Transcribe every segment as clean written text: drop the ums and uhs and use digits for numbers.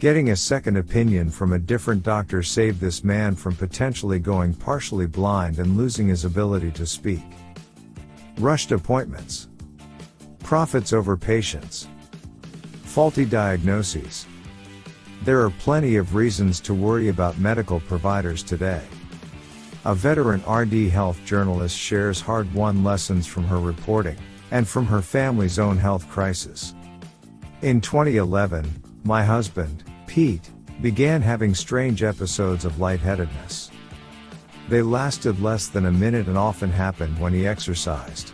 Getting a second opinion from a different doctor saved this man from potentially going partially blind and losing his ability to speak. Rushed appointments. Profits over patients. Faulty diagnoses. There are plenty of reasons to worry about medical providers today. A veteran RD health journalist shares hard-won lessons from her reporting, and from her family's own health crisis. In 2011, my husband, Pete, began having strange episodes of lightheadedness. They lasted less than a minute and often happened when he exercised.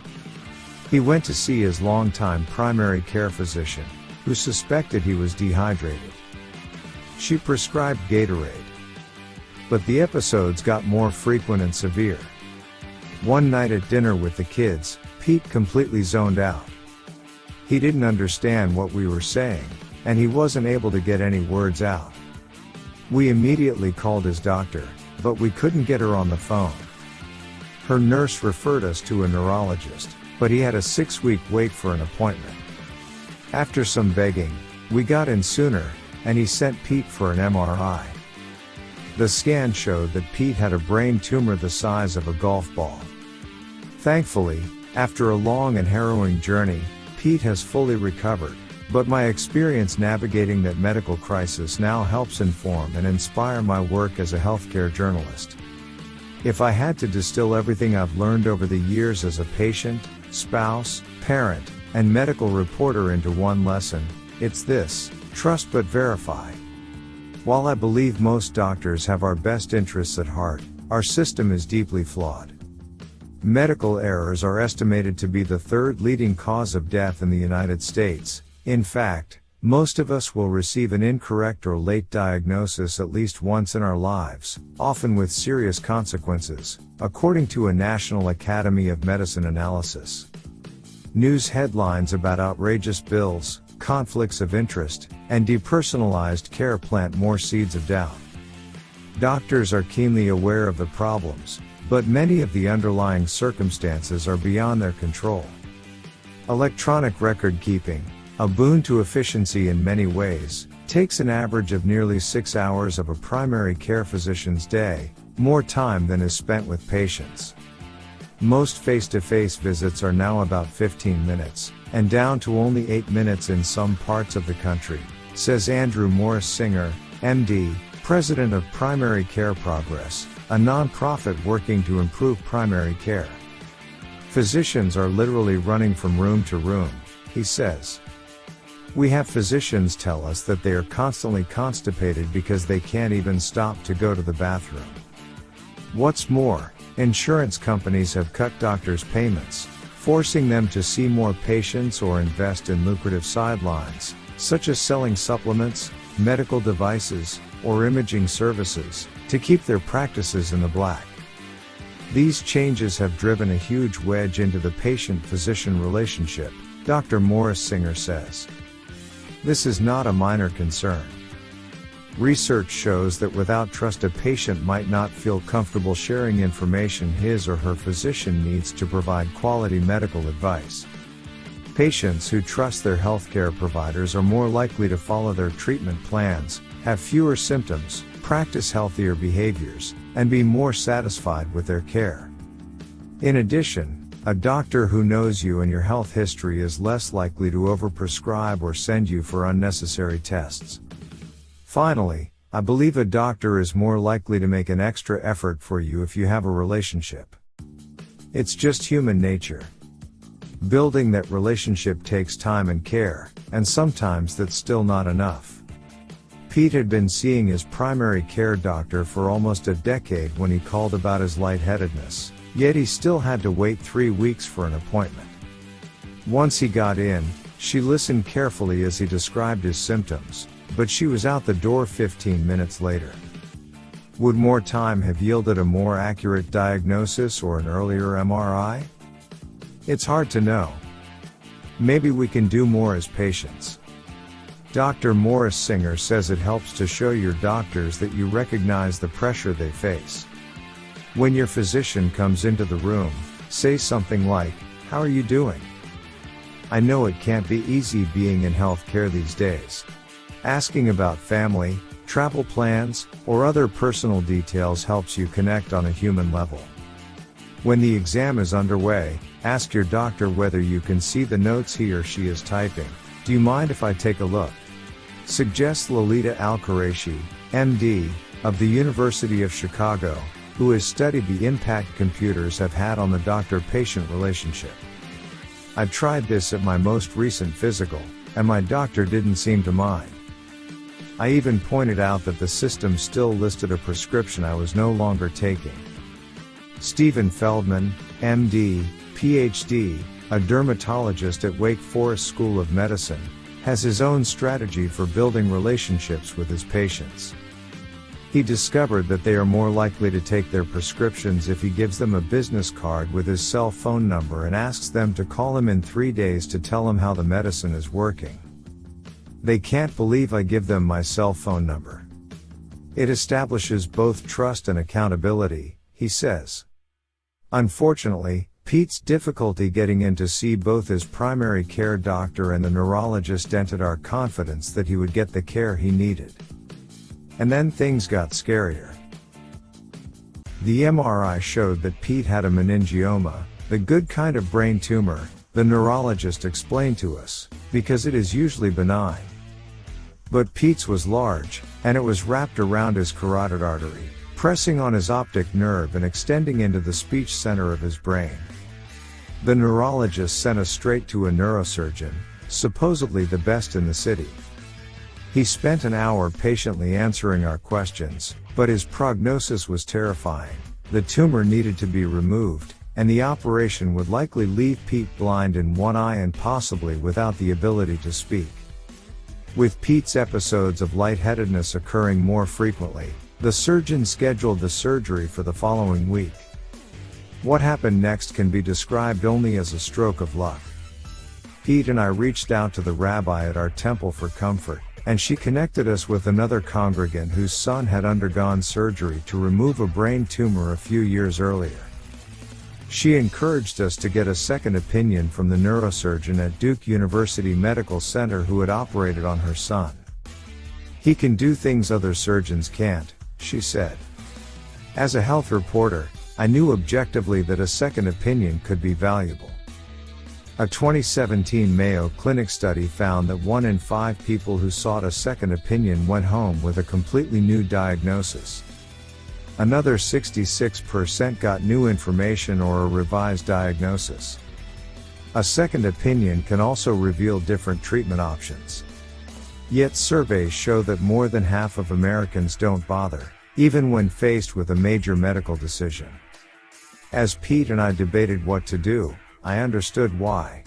He went to see his longtime primary care physician, who suspected he was dehydrated. She prescribed Gatorade. But the episodes got more frequent and severe. One night at dinner with the kids, Pete completely zoned out. He didn't understand what we were saying, and he wasn't able to get any words out. We immediately called his doctor, but we couldn't get her on the phone. Her nurse referred us to a neurologist, but he had a 6-week wait for an appointment. After some begging, we got in sooner, and he sent Pete for an MRI. The scan showed that Pete had a brain tumor the size of a golf ball. Thankfully, after a long and harrowing journey, Pete has fully recovered, but my experience navigating that medical crisis now helps inform and inspire my work as a healthcare journalist. If I had to distill everything I've learned over the years as a patient, spouse, parent, and medical reporter into one lesson, it's this: trust but verify. While I believe most doctors have our best interests at heart, our system is deeply flawed. Medical errors are estimated to be the third leading cause of death in the United States. In fact, most of us will receive an incorrect or late diagnosis at least once in our lives, often with serious consequences, according to a National Academy of Medicine analysis. News headlines about outrageous bills, conflicts of interest, and depersonalized care plant more seeds of doubt. Doctors are keenly aware of the problems, but many of the underlying circumstances are beyond their control. Electronic record keeping, a boon to efficiency in many ways, takes an average of nearly 6 hours of a primary care physician's day, more time than is spent with patients. Most face-to-face visits are now about 15 minutes, and down to only 8 minutes in some parts of the country, says Andrew Morris Singer, MD, President of Primary Care Progress, a nonprofit working to improve primary care. Physicians are literally running from room to room, he says. We have physicians tell us that they are constantly constipated because they can't even stop to go to the bathroom. What's more, insurance companies have cut doctors' payments, forcing them to see more patients or invest in lucrative sidelines, such as selling supplements, medical devices, or imaging services, to keep their practices in the black. These changes have driven a huge wedge into the patient-physician relationship, Dr. Morris Singer says. This is not a minor concern. Research shows that without trust, a patient might not feel comfortable sharing information his or her physician needs to provide quality medical advice. Patients who trust their healthcare providers are more likely to follow their treatment plans, have fewer symptoms, practice healthier behaviors, and be more satisfied with their care. In addition, a doctor who knows you and your health history is less likely to overprescribe or send you for unnecessary tests. Finally, I believe a doctor is more likely to make an extra effort for you if you have a relationship. It's just human nature. Building that relationship takes time and care, and sometimes that's still not enough. Pete had been seeing his primary care doctor for almost a decade when he called about his lightheadedness, yet he still had to wait 3 weeks for an appointment. Once he got in, she listened carefully as he described his symptoms, but she was out the door 15 minutes later. Would more time have yielded a more accurate diagnosis or an earlier MRI? It's hard to know. Maybe we can do more as patients. Dr. Morris Singer says it helps to show your doctors that you recognize the pressure they face. When your physician comes into the room, say something like, "How are you doing? I know it can't be easy being in healthcare these days. Asking about family, travel plans, or other personal details helps you connect on a human level. When the exam is underway, ask your doctor whether you can see the notes he or she is typing. "Do you mind if I take a look?" suggests Lolita Al-Quraishi, MD, of the University of Chicago, who has studied the impact computers have had on the doctor-patient relationship. "I tried this at my most recent physical, and my doctor didn't seem to mind. I even pointed out that the system still listed a prescription I was no longer taking." Stephen Feldman, MD, PhD, a dermatologist at Wake Forest School of Medicine, has his own strategy for building relationships with his patients. He discovered that they are more likely to take their prescriptions if he gives them a business card with his cell phone number and asks them to call him in 3 days to tell him how the medicine is working. "They can't believe I give them my cell phone number. It establishes both trust and accountability," he says. Unfortunately, Pete's difficulty getting in to see both his primary care doctor and the neurologist dented our confidence that he would get the care he needed. And then things got scarier. The MRI showed that Pete had a meningioma, the good kind of brain tumor, the neurologist explained to us, because it is usually benign. But Pete's was large, and it was wrapped around his carotid artery, pressing on his optic nerve and extending into the speech center of his brain. The neurologist sent us straight to a neurosurgeon, supposedly the best in the city. He spent an hour patiently answering our questions, but his prognosis was terrifying. The tumor needed to be removed, and the operation would likely leave Pete blind in one eye and possibly without the ability to speak. With Pete's episodes of lightheadedness occurring more frequently, the surgeon scheduled the surgery for the following week. What happened next can be described only as a stroke of luck. Pete and I reached out to the rabbi at our temple for comfort, and she connected us with another congregant whose son had undergone surgery to remove a brain tumor a few years earlier. She encouraged us to get a second opinion from the neurosurgeon at Duke University Medical Center who had operated on her son. "He can do things other surgeons can't," she said. As a health reporter, I knew objectively that a second opinion could be valuable. A 2017 Mayo Clinic study found that 1 in 5 people who sought a second opinion went home with a completely new diagnosis. Another 66% got new information or a revised diagnosis. A second opinion can also reveal different treatment options. Yet surveys show that more than half of Americans don't bother, even when faced with a major medical decision. As Pete and I debated what to do, I understood why.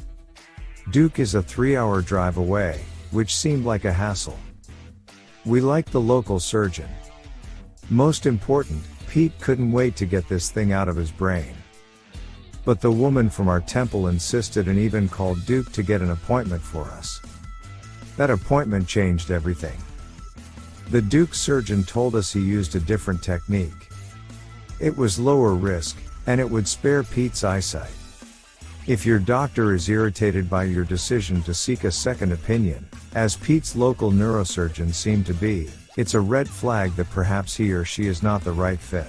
Duke is a 3-hour drive away, which seemed like a hassle. We liked the local surgeon. Most important, Pete couldn't wait to get this thing out of his brain. But the woman from our temple insisted and even called Duke to get an appointment for us. That appointment changed everything. The Duke surgeon told us he used a different technique. It was lower risk, and it would spare Pete's eyesight. If your doctor is irritated by your decision to seek a second opinion, as Pete's local neurosurgeon seemed to be, it's a red flag that perhaps he or she is not the right fit.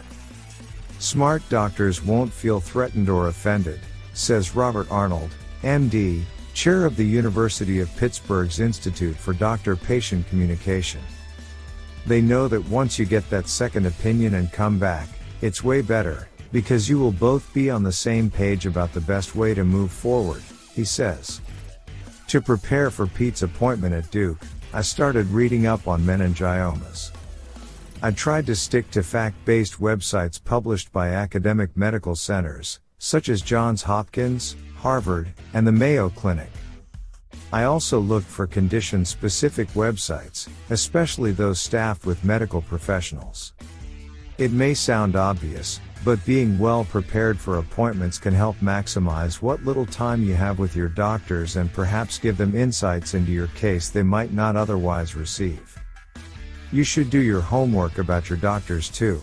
Smart doctors won't feel threatened or offended, says Robert Arnold, MD, chair of the University of Pittsburgh's Institute for Doctor-Patient Communication. They know that once you get that second opinion and come back, it's way better, because you will both be on the same page about the best way to move forward, he says. To prepare for Pete's appointment at Duke, I started reading up on meningiomas. I tried to stick to fact-based websites published by academic medical centers, such as Johns Hopkins, Harvard, and the Mayo Clinic. I also looked for condition-specific websites, especially those staffed with medical professionals. It may sound obvious, but being well prepared for appointments can help maximize what little time you have with your doctors and perhaps give them insights into your case they might not otherwise receive. You should do your homework about your doctors too.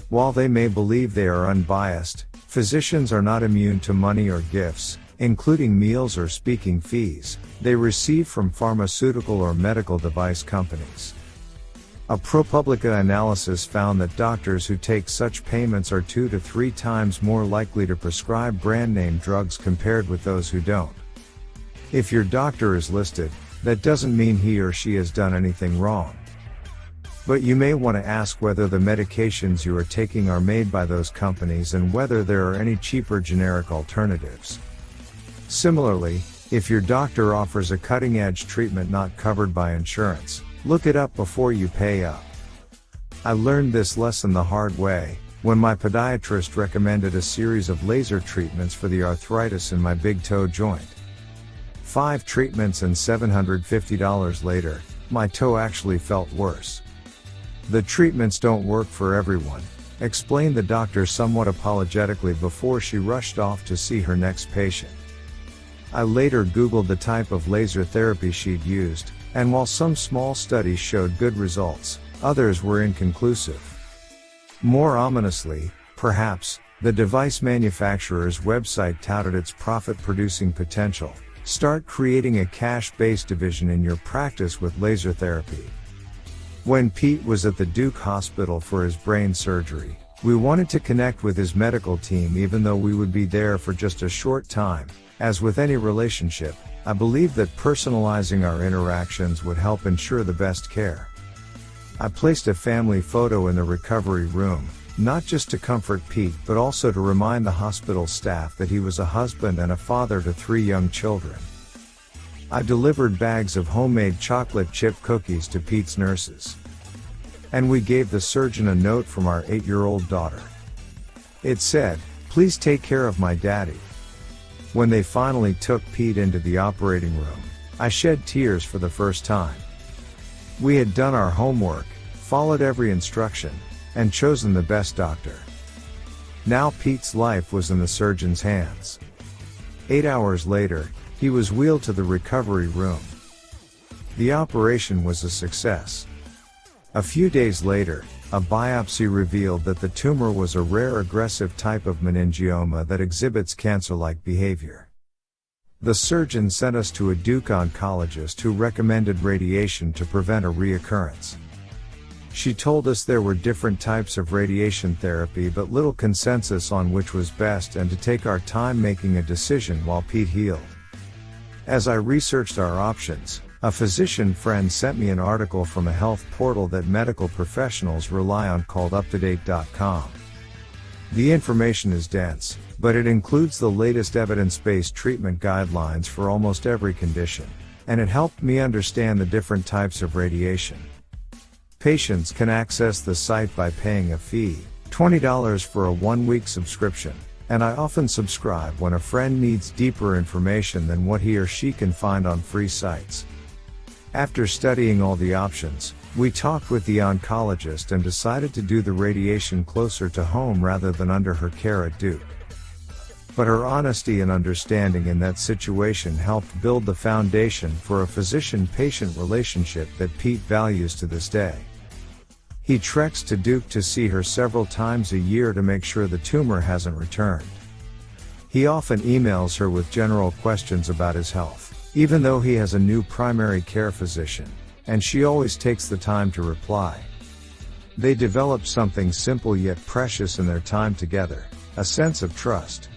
While they may believe they are unbiased, physicians are not immune to money or gifts, including meals or speaking fees, they receive from pharmaceutical or medical device companies. A ProPublica analysis found that doctors who take such payments are 2 to 3 times more likely to prescribe brand-name drugs compared with those who don't. If your doctor is listed, that doesn't mean he or she has done anything wrong. But you may want to ask whether the medications you are taking are made by those companies and whether there are any cheaper generic alternatives. Similarly, if your doctor offers a cutting-edge treatment not covered by insurance, look it up before you pay up. I learned this lesson the hard way, when my podiatrist recommended a series of laser treatments for the arthritis in my big toe joint. 5 treatments and $750 later, my toe actually felt worse. The treatments don't work for everyone, explained the doctor somewhat apologetically before she rushed off to see her next patient. I later Googled the type of laser therapy she'd used, and while some small studies showed good results, others were inconclusive. More ominously, perhaps, the device manufacturer's website touted its profit-producing potential. Start creating a cash-based division in your practice with laser therapy. When Pete was at the Duke Hospital for his brain surgery, we wanted to connect with his medical team even though we would be there for just a short time. As with any relationship, I believe that personalizing our interactions would help ensure the best care. I placed a family photo in the recovery room, not just to comfort Pete but also to remind the hospital staff that he was a husband and a father to 3 young children. I delivered bags of homemade chocolate chip cookies to Pete's nurses. And we gave the surgeon a note from our 8-year-old daughter. It said, "Please take care of my daddy." When they finally took Pete into the operating room, I shed tears for the first time. We had done our homework, followed every instruction, and chosen the best doctor. Now Pete's life was in the surgeon's hands. 8 hours later, he was wheeled to the recovery room. The operation was a success. A few days later, a biopsy revealed that the tumor was a rare aggressive type of meningioma that exhibits cancer-like behavior. The surgeon sent us to a Duke oncologist who recommended radiation to prevent a reoccurrence. She told us there were different types of radiation therapy but little consensus on which was best and to take our time making a decision while Pete healed. As I researched our options, a physician friend sent me an article from a health portal that medical professionals rely on called uptodate.com. The information is dense, but it includes the latest evidence-based treatment guidelines for almost every condition, and it helped me understand the different types of radiation. Patients can access the site by paying a fee, $20 for a 1-week subscription, and I often subscribe when a friend needs deeper information than what he or she can find on free sites. After studying all the options, we talked with the oncologist and decided to do the radiation closer to home rather than under her care at Duke. But her honesty and understanding in that situation helped build the foundation for a physician-patient relationship that Pete values to this day. He treks to Duke to see her several times a year to make sure the tumor hasn't returned. He often emails her with general questions about his health, even though he has a new primary care physician, and she always takes the time to reply. They develop something simple yet precious in their time together, a sense of trust.